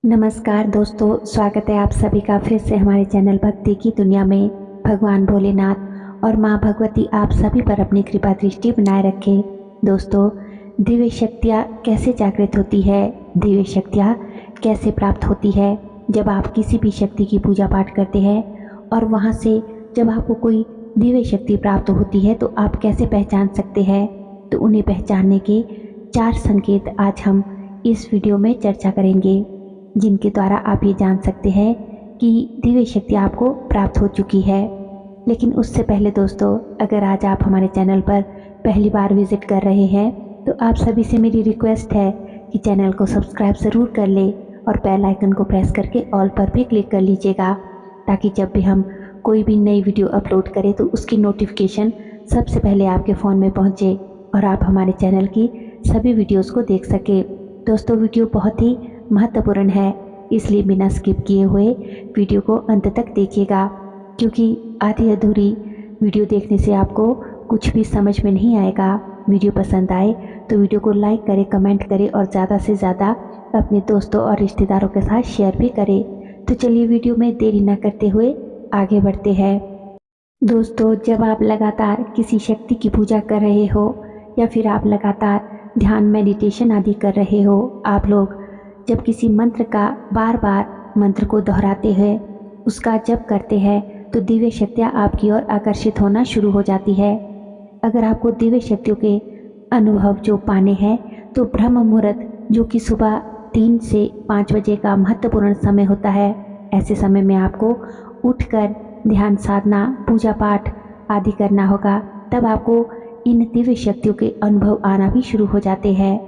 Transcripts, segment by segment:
नमस्कार दोस्तों, स्वागत है आप सभी का फिर से हमारे चैनल भक्ति की दुनिया में। भगवान भोलेनाथ और माँ भगवती आप सभी पर अपनी कृपा दृष्टि बनाए रखें। दोस्तों, दिव्य शक्तियाँ कैसे जागृत होती है, दिव्य शक्तियाँ कैसे प्राप्त होती है। जब आप किसी भी शक्ति की पूजा पाठ करते हैं और वहाँ से जब आपको कोई दिव्य शक्ति प्राप्त होती है तो आप कैसे पहचान सकते हैं, तो उन्हें पहचानने के 4 संकेत आज हम इस वीडियो में चर्चा करेंगे, जिनके द्वारा आप ये जान सकते हैं कि दिव्य शक्ति आपको प्राप्त हो चुकी है। लेकिन उससे पहले दोस्तों, अगर आज आप हमारे चैनल पर पहली बार विजिट कर रहे हैं तो आप सभी से मेरी रिक्वेस्ट है कि चैनल को सब्सक्राइब ज़रूर कर ले और बेल आइकन को प्रेस करके ऑल पर भी क्लिक कर लीजिएगा, ताकि जब भी हम कोई भी नई वीडियो अपलोड करें तो उसकी नोटिफिकेशन सबसे पहले आपके फ़ोन में पहुँचे और आप हमारे चैनल की सभी वीडियोज़ को देख सकें। दोस्तों, वीडियो बहुत ही महत्वपूर्ण है, इसलिए बिना स्किप किए हुए वीडियो को अंत तक देखिएगा, क्योंकि आधी अधूरी वीडियो देखने से आपको कुछ भी समझ में नहीं आएगा। वीडियो पसंद आए तो वीडियो को लाइक करें, कमेंट करें और ज़्यादा से ज़्यादा अपने दोस्तों और रिश्तेदारों के साथ शेयर भी करें। तो चलिए वीडियो में देरी न करते हुए आगे बढ़ते हैं। दोस्तों, जब आप लगातार किसी शक्ति की पूजा कर रहे हो या फिर आप लगातार ध्यान मेडिटेशन आदि कर रहे हो, आप लोग जब किसी मंत्र का बार बार मंत्र को दोहराते हैं, उसका जप करते हैं, तो दिव्य शक्तियाँ आपकी ओर आकर्षित होना शुरू हो जाती है। अगर आपको दिव्य शक्तियों के अनुभव जो पाने हैं तो ब्रह्म मुहूर्त, जो कि सुबह 3 से 5 बजे का महत्वपूर्ण समय होता है, ऐसे समय में आपको उठकर ध्यान साधना, पूजा पाठ आदि करना होगा। तब आपको इन दिव्य शक्तियों के अनुभव आना भी शुरू हो जाते हैं।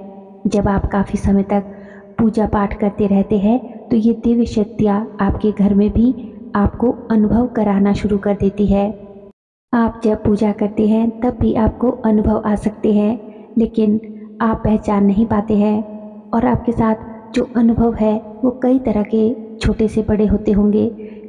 जब आप काफ़ी समय तक पूजा पाठ करते रहते हैं तो ये दिव्य शक्तियाँ आपके घर में भी आपको अनुभव कराना शुरू कर देती है। आप जब पूजा करते हैं तब भी आपको अनुभव आ सकते हैं, लेकिन आप पहचान नहीं पाते हैं और आपके साथ जो अनुभव है वो कई तरह के छोटे से बड़े होते होंगे,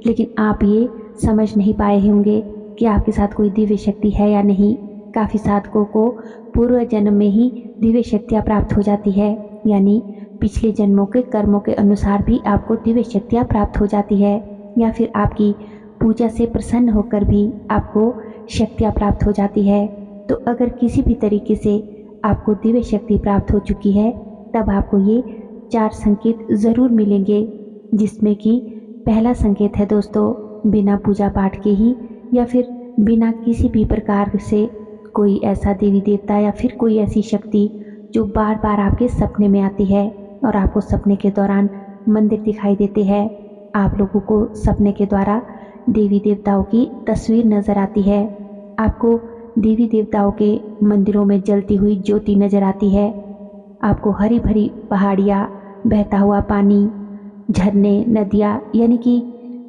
लेकिन आप ये समझ नहीं पाए होंगे कि आपके साथ कोई दिव्य शक्ति है या नहीं। काफ़ी साधकों को पूर्व जन्म में ही दिव्य शक्तियाँ प्राप्त हो जाती है, यानी पिछले जन्मों के कर्मों के अनुसार भी आपको दिव्य शक्तियाँ प्राप्त हो जाती है, या फिर आपकी पूजा से प्रसन्न होकर भी आपको शक्तियाँ प्राप्त हो जाती है। तो अगर किसी भी तरीके से आपको दिव्य शक्ति प्राप्त हो चुकी है तब आपको ये 4 संकेत ज़रूर मिलेंगे, जिसमें कि पहला संकेत है दोस्तों, बिना पूजा पाठ के ही या फिर बिना किसी भी प्रकार से कोई ऐसा देवी देवता या फिर कोई ऐसी शक्ति जो बार बार आपके सपने में आती है और आपको सपने के दौरान मंदिर दिखाई देते हैं। आप लोगों को सपने के द्वारा देवी देवताओं की तस्वीर नज़र आती है, आपको देवी देवताओं के मंदिरों में जलती हुई ज्योति नज़र आती है, आपको हरी भरी पहाड़ियाँ, बहता हुआ पानी, झरने, नदियाँ, यानी कि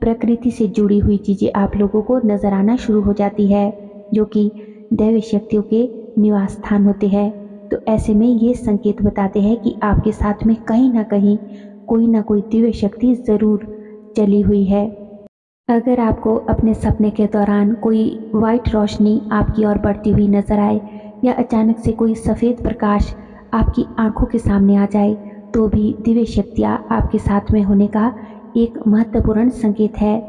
प्रकृति से जुड़ी हुई चीज़ें आप लोगों को नज़र आना शुरू हो जाती है, जो कि दैवी शक्तियों के निवास स्थान होते हैं। तो ऐसे में ये संकेत बताते हैं कि आपके साथ में कहीं ना कोई दिव्य शक्ति ज़रूर चली हुई है। अगर आपको अपने सपने के दौरान कोई वाइट रोशनी आपकी ओर बढ़ती हुई नजर आए या अचानक से कोई सफ़ेद प्रकाश आपकी आंखों के सामने आ जाए, तो भी दिव्य शक्तियाँ आपके साथ में होने का एक महत्वपूर्ण संकेत है।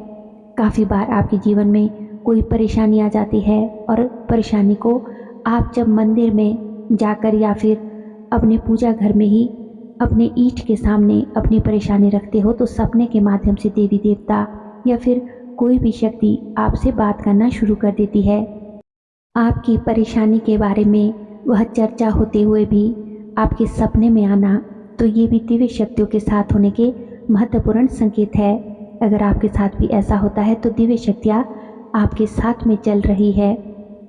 काफ़ी बार आपके जीवन में कोई परेशानी आ जाती है और परेशानी को आप जब मंदिर में जाकर या फिर अपने पूजा घर में ही अपने ईंट के सामने अपनी परेशानी रखते हो, तो सपने के माध्यम से देवी देवता या फिर कोई भी शक्ति आपसे बात करना शुरू कर देती है। आपकी परेशानी के बारे में वह चर्चा होते हुए भी आपके सपने में आना, तो ये भी दिव्य शक्तियों के साथ होने के महत्वपूर्ण संकेत है। अगर आपके साथ भी ऐसा होता है तो दिव्य शक्तियाँ आपके साथ में चल रही है।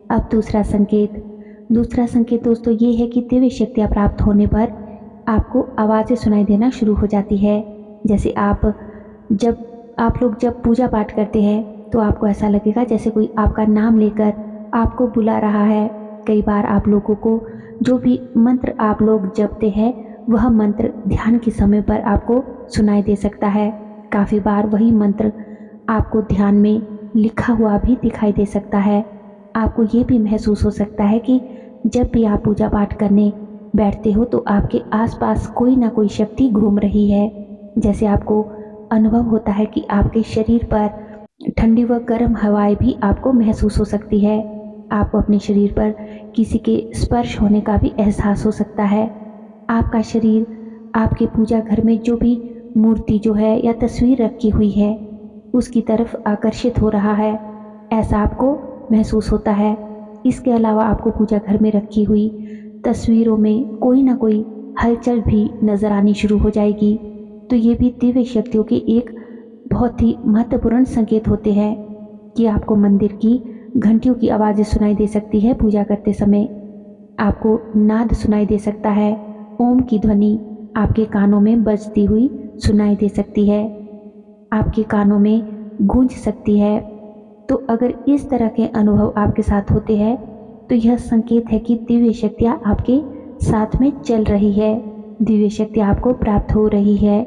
अब दूसरा संकेत दोस्तों ये है कि दिव्य शक्तियाँ प्राप्त होने पर आपको आवाज़ें सुनाई देना शुरू हो जाती है। जैसे आप लोग जब पूजा पाठ करते हैं तो आपको ऐसा लगेगा जैसे कोई आपका नाम लेकर आपको बुला रहा है। कई बार आप लोगों को जो भी मंत्र आप लोग जपते हैं वह मंत्र ध्यान के समय पर आपको सुनाई दे सकता है। काफ़ी बार वही मंत्र आपको ध्यान में लिखा हुआ भी दिखाई दे सकता है। आपको ये भी महसूस हो सकता है कि जब भी आप पूजा पाठ करने बैठते हो तो आपके आसपास कोई ना कोई शक्ति घूम रही है। जैसे आपको अनुभव होता है कि आपके शरीर पर ठंडी व गर्म हवाएं भी आपको महसूस हो सकती है। आपको अपने शरीर पर किसी के स्पर्श होने का भी एहसास हो सकता है। आपका शरीर आपके पूजा घर में जो भी मूर्ति जो है या तस्वीर रखी हुई है उसकी तरफ आकर्षित हो रहा है, ऐसा आपको महसूस होता है। इसके अलावा आपको पूजा घर में रखी हुई तस्वीरों में कोई ना कोई हलचल भी नज़र आनी शुरू हो जाएगी। तो ये भी दिव्य शक्तियों के एक बहुत ही महत्वपूर्ण संकेत होते हैं कि आपको मंदिर की घंटियों की आवाज़ें सुनाई दे सकती है। पूजा करते समय आपको नाद सुनाई दे सकता है, ओम की ध्वनि आपके कानों में बजती हुई सुनाई दे सकती है, आपके कानों में गूंज सकती है। तो अगर इस तरह के अनुभव आपके साथ होते हैं तो यह संकेत है कि दिव्य शक्तियाँ आपके साथ में चल रही है, दिव्य शक्ति आपको प्राप्त हो रही है।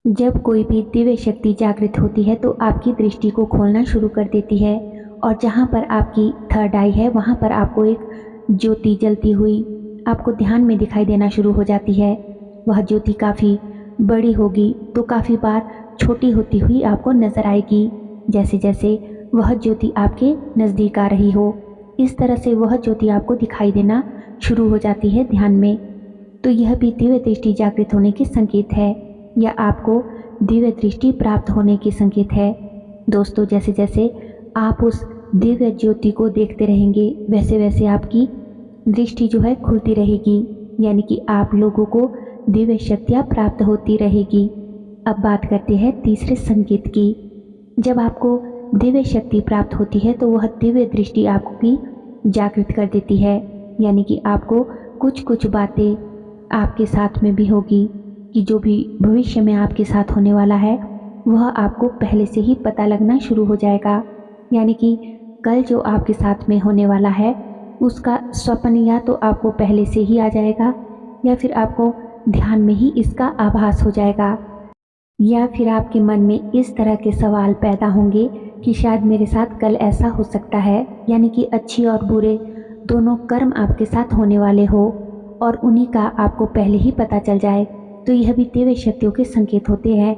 जब कोई भी दिव्य शक्ति जागृत होती है तो आपकी दृष्टि को खोलना शुरू कर देती है और जहाँ पर आपकी थर्ड आई है वहाँ पर आपको एक ज्योति जलती हुई आपको ध्यान में दिखाई देना शुरू हो जाती है। वह ज्योति काफ़ी बड़ी होगी तो काफ़ी बार छोटी होती हुई आपको नज़र आएगी। जैसे जैसे वह ज्योति आपके नज़दीक आ रही हो इस तरह से वह ज्योति आपको दिखाई देना शुरू हो जाती है ध्यान में। तो यह भी दिव्य दृष्टि जागृत होने के संकेत है या आपको दिव्य दृष्टि प्राप्त होने के संकेत है। दोस्तों, जैसे जैसे आप उस दिव्य ज्योति को देखते रहेंगे वैसे वैसे आपकी दृष्टि जो है खुलती रहेगी, यानी कि आप लोगों को दिव्य शक्तियाँ प्राप्त होती रहेगी। अब बात करते हैं तीसरे संकेत की। जब आपको दिव्य शक्ति प्राप्त होती है तो वह दिव्य दृष्टि आपकी जागृत कर देती है, यानी कि आपको कुछ कुछ बातें आपके साथ में भी होगी कि जो भी भविष्य में आपके साथ होने वाला है वह आपको पहले से ही पता लगना शुरू हो जाएगा। यानी कि कल जो आपके साथ में होने वाला है उसका स्वप्न या तो आपको पहले से ही आ जाएगा या फिर आपको ध्यान में ही इसका आभास हो जाएगा, या फिर आपके मन में इस तरह के सवाल पैदा होंगे कि शायद मेरे साथ कल ऐसा हो सकता है, यानी कि अच्छी और बुरे दोनों कर्म आपके साथ होने वाले हो और उन्हीं का आपको पहले ही पता चल जाए। तो यह भी दिव्य शक्तियों के संकेत होते हैं।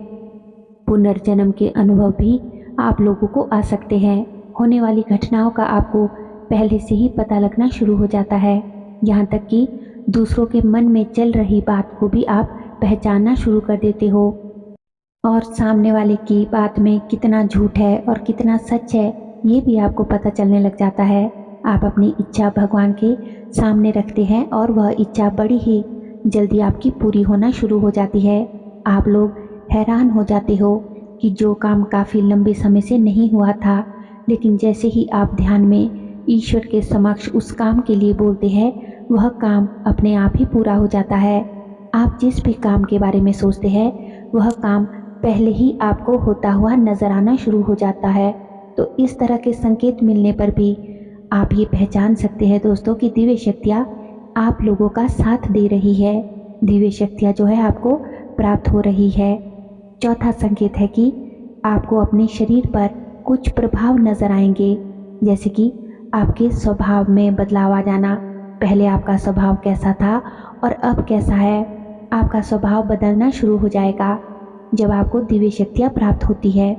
पुनर्जन्म के अनुभव भी आप लोगों को आ सकते हैं। होने वाली घटनाओं का आपको पहले से ही पता लगना शुरू हो जाता है, यहाँ तक कि दूसरों के मन में चल रही बात को भी आप पहचानना शुरू कर देते हो और सामने वाले की बात में कितना झूठ है और कितना सच है ये भी आपको पता चलने लग जाता है। आप अपनी इच्छा भगवान के सामने रखते हैं और वह इच्छा बड़ी ही जल्दी आपकी पूरी होना शुरू हो जाती है। आप लोग हैरान हो जाते हो कि जो काम काफ़ी लंबे समय से नहीं हुआ था, लेकिन जैसे ही आप ध्यान में ईश्वर के समक्ष उस काम के लिए बोलते हैं वह काम अपने आप ही पूरा हो जाता है। आप जिस भी काम के बारे में सोचते हैं वह काम पहले ही आपको होता हुआ नजर आना शुरू हो जाता है। तो इस तरह के संकेत मिलने पर भी आप ये पहचान सकते हैं दोस्तों कि दिव्य शक्तियाँ आप लोगों का साथ दे रही है, दिव्य शक्तियाँ जो है आपको प्राप्त हो रही है। चौथा संकेत है कि आपको अपने शरीर पर कुछ प्रभाव नजर आएंगे, जैसे कि आपके स्वभाव में बदलाव आ जाना। पहले आपका स्वभाव कैसा था और अब कैसा है, आपका स्वभाव बदलना शुरू हो जाएगा जब आपको दिव्य शक्तियाँ प्राप्त होती है।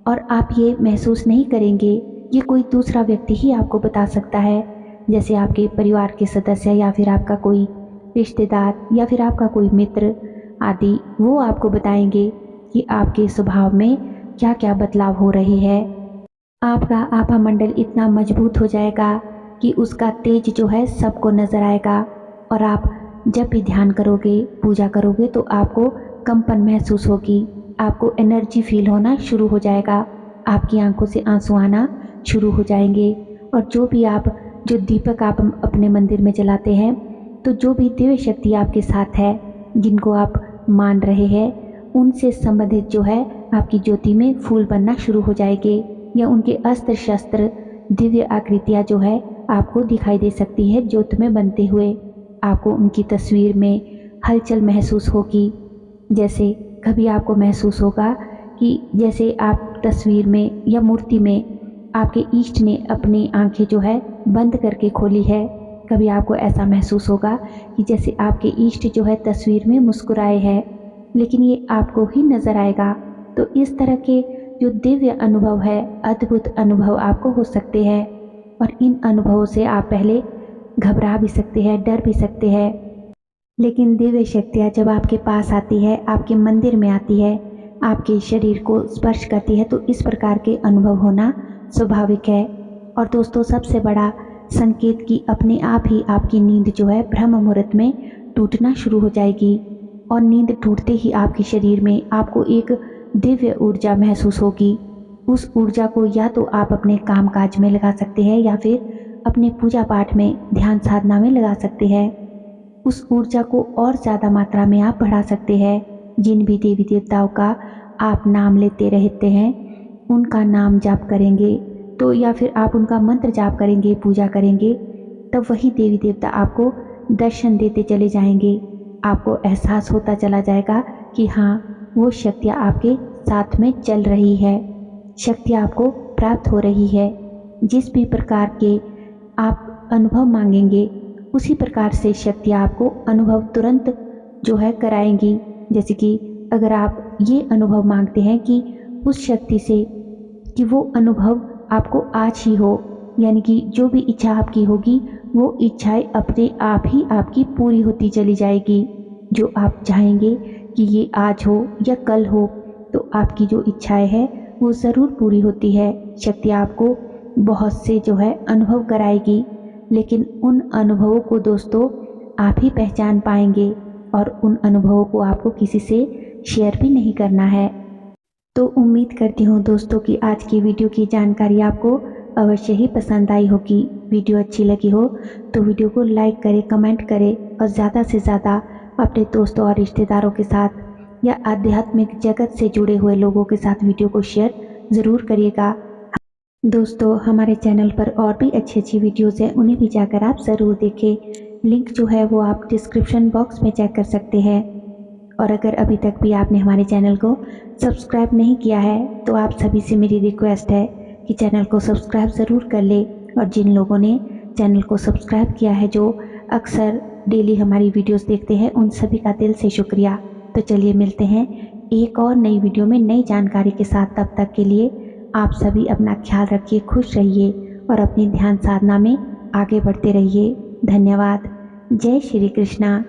और आप ये महसूस नहीं करेंगे, ये कोई दूसरा व्यक्ति ही आपको बता सकता है, जैसे आपके परिवार के सदस्य या फिर आपका कोई रिश्तेदार या फिर आपका कोई मित्र आदि, वो आपको बताएंगे कि आपके स्वभाव में क्या क्या बदलाव हो रहे हैं। आपका आभा मंडल इतना मजबूत हो जाएगा कि उसका तेज जो है सबको नजर आएगा और आप जब भी ध्यान करोगे, पूजा करोगे तो आपको कंपन महसूस होगी, आपको एनर्जी फील होना शुरू हो जाएगा, आपकी आंखों से आंसू आना शुरू हो जाएंगे। और जो दीपक आप अपने मंदिर में जलाते हैं, तो जो भी दिव्य शक्ति आपके साथ है, जिनको आप मान रहे हैं, उनसे संबंधित जो है आपकी ज्योति में फूल बनना शुरू हो जाएंगे या उनके अस्त्र शस्त्र दिव्य आकृतियाँ जो है आपको दिखाई दे सकती है ज्योत में बनते हुए। आपको उनकी तस्वीर में हलचल महसूस होगी, जैसे कभी आपको महसूस होगा कि जैसे आप तस्वीर में या मूर्ति में आपके इष्ट ने अपनी आंखें जो है बंद करके खोली है। कभी आपको ऐसा महसूस होगा कि जैसे आपके इष्ट जो है तस्वीर में मुस्कुराए हैं। लेकिन ये आपको ही नज़र आएगा। तो इस तरह के जो दिव्य अनुभव है, अद्भुत अनुभव आपको हो सकते हैं और इन अनुभवों से आप पहले घबरा भी सकते हैं, डर भी सकते हैं, लेकिन दिव्य शक्तियाँ जब आपके पास आती है, आपके मंदिर में आती है, आपके शरीर को स्पर्श करती है, तो इस प्रकार के अनुभव होना स्वाभाविक है। और दोस्तों, सबसे बड़ा संकेत कि अपने आप ही आपकी नींद जो है ब्रह्म मुहूर्त में टूटना शुरू हो जाएगी और नींद टूटते ही आपके शरीर में आपको एक दिव्य ऊर्जा महसूस होगी। उस ऊर्जा को या तो आप अपने काम काज में लगा सकते हैं या फिर अपने पूजा पाठ में, ध्यान साधना में लगा सकते हैं। उस ऊर्जा को और ज़्यादा मात्रा में आप बढ़ा सकते हैं। जिन भी देवी देवताओं का आप नाम लेते रहते हैं, उनका नाम जाप करेंगे तो, या फिर आप उनका मंत्र जाप करेंगे, पूजा करेंगे, तब वही देवी देवता आपको दर्शन देते चले जाएंगे। आपको एहसास होता चला जाएगा कि हाँ, वो शक्तियाँ आपके साथ में चल रही है, शक्तियाँ आपको प्राप्त हो रही है। जिस भी प्रकार के आप अनुभव मांगेंगे, उसी प्रकार से शक्तियाँ आपको अनुभव तुरंत जो है कराएंगी। जैसे कि अगर आप ये अनुभव मांगते हैं कि उस शक्ति से कि वो अनुभव आपको आज ही हो, यानी कि जो भी इच्छा आपकी होगी वो इच्छाएं अपने आप ही आपकी पूरी होती चली जाएगी। जो आप चाहेंगे कि ये आज हो या कल हो, तो आपकी जो इच्छाएं है वो ज़रूर पूरी होती है। शक्ति आपको बहुत से जो है अनुभव कराएगी, लेकिन उन अनुभवों को दोस्तों आप ही पहचान पाएंगे और उन अनुभवों को आपको किसी से शेयर भी नहीं करना है। तो उम्मीद करती हूँ दोस्तों कि आज की वीडियो की जानकारी आपको अवश्य ही पसंद आई होगी। वीडियो अच्छी लगी हो तो वीडियो को लाइक करें, कमेंट करें और ज़्यादा से ज़्यादा अपने दोस्तों और रिश्तेदारों के साथ या आध्यात्मिक जगत से जुड़े हुए लोगों के साथ वीडियो को शेयर ज़रूर करिएगा। दोस्तों, हमारे चैनल पर और भी अच्छी अच्छी वीडियोज़ हैं, उन्हें भी जाकर आप ज़रूर देखें। लिंक जो है वो आप डिस्क्रिप्शन बॉक्स में चेक कर सकते हैं। और अगर अभी तक भी आपने हमारे चैनल को सब्सक्राइब नहीं किया है तो आप सभी से मेरी रिक्वेस्ट है कि चैनल को सब्सक्राइब ज़रूर कर ले। और जिन लोगों ने चैनल को सब्सक्राइब किया है, जो अक्सर डेली हमारी वीडियोस देखते हैं, उन सभी का दिल से शुक्रिया। तो चलिए मिलते हैं एक और नई वीडियो में नई जानकारी के साथ। तब तक के लिए आप सभी अपना ख्याल रखिए, खुश रहिए और अपनी ध्यान साधना में आगे बढ़ते रहिए। धन्यवाद। जय श्री कृष्णा।